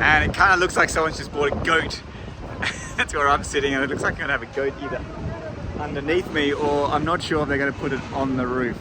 And it kind of looks like someone's just bought a goat. That's where I'm sitting, and it looks like I'm gonna have a goat either underneath me, or I'm not sure if they're gonna put it on the roof.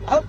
Out.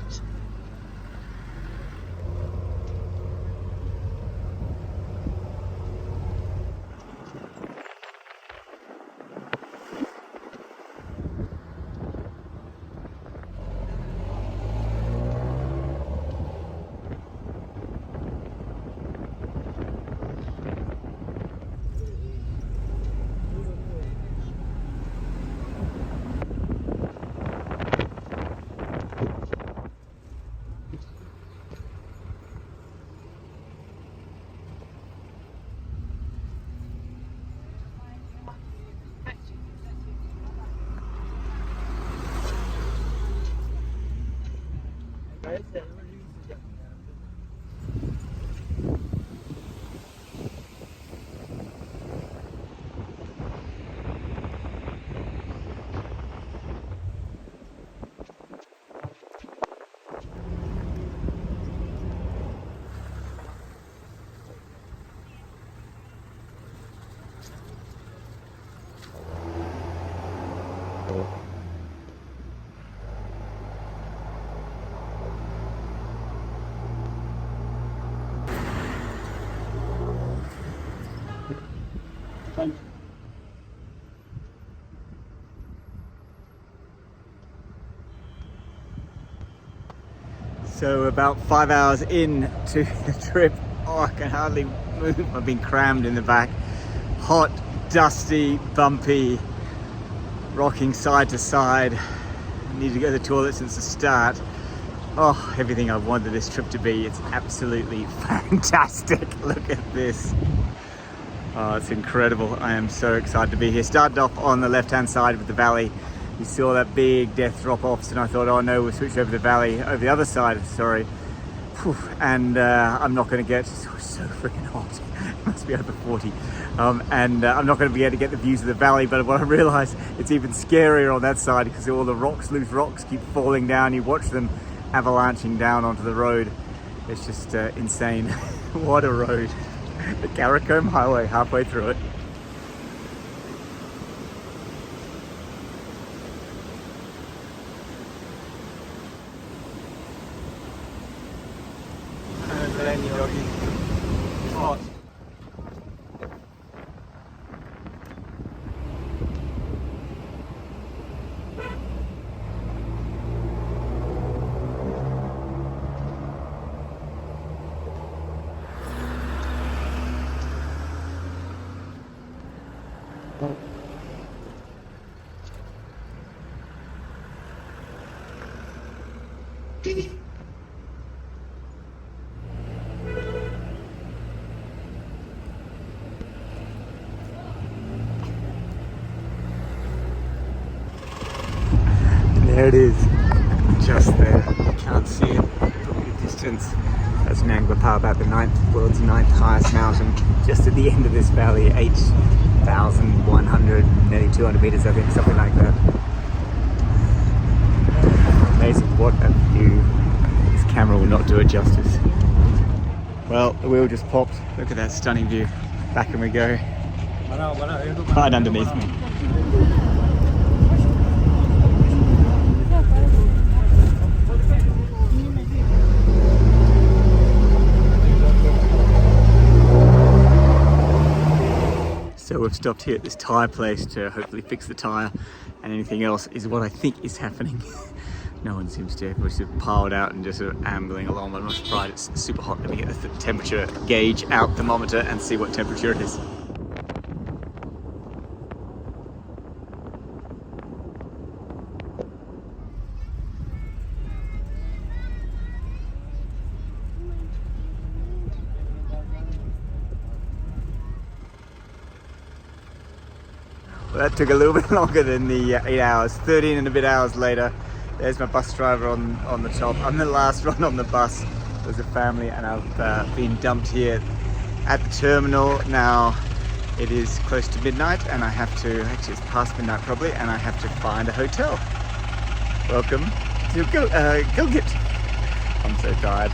So about 5 hours into the trip, oh, I can hardly move. I've been crammed in the back. Hot, dusty, bumpy, rocking side to side. I need to go to the toilet since the start. Oh, everything I've wanted this trip to be. It's absolutely fantastic. Look at this. Oh, it's incredible. I am so excited to be here. Started off on the left-hand side of the valley. You saw that big death drop-offs, and I thought, oh no, we'll switch over the valley, over the other side, sorry. Whew. And I'm not going to get, so freaking hot. It must be over 40. And I'm not going to be able to get the views of the valley, but what I realized, it's even scarier on that side because all the rocks, loose rocks keep falling down. You watch them avalanching down onto the road. It's just insane. What a road. The Karakoram Highway, halfway through it. Hot. There it is, just there. You can't see it from the distance. That's Nangpa Parbat, the world's ninth highest mountain, just at the end of this valley, 8,100, nearly 200 meters, I think, something like that. Amazing, what a view. This camera will not do it justice. Well, the wheel just popped. Look at that stunning view. Back and we go. Right underneath me. So we've stopped here at this tyre place to hopefully fix the tyre, and anything else is what I think is happening. No one seems to. We're sort of piled out and just sort of ambling along. I'm not surprised it's super hot. Let me get the temperature gauge out, thermometer, and see what temperature it is. Well, that took a little bit longer than the 8 hours. 13 and a bit hours later, there's my bus driver on the top. I'm the last one on the bus. There's a family, and I've been dumped here at the terminal. Now it is close to midnight, and I have to, actually it's past midnight probably, and I have to find a hotel. Welcome to Gilgit. I'm so tired.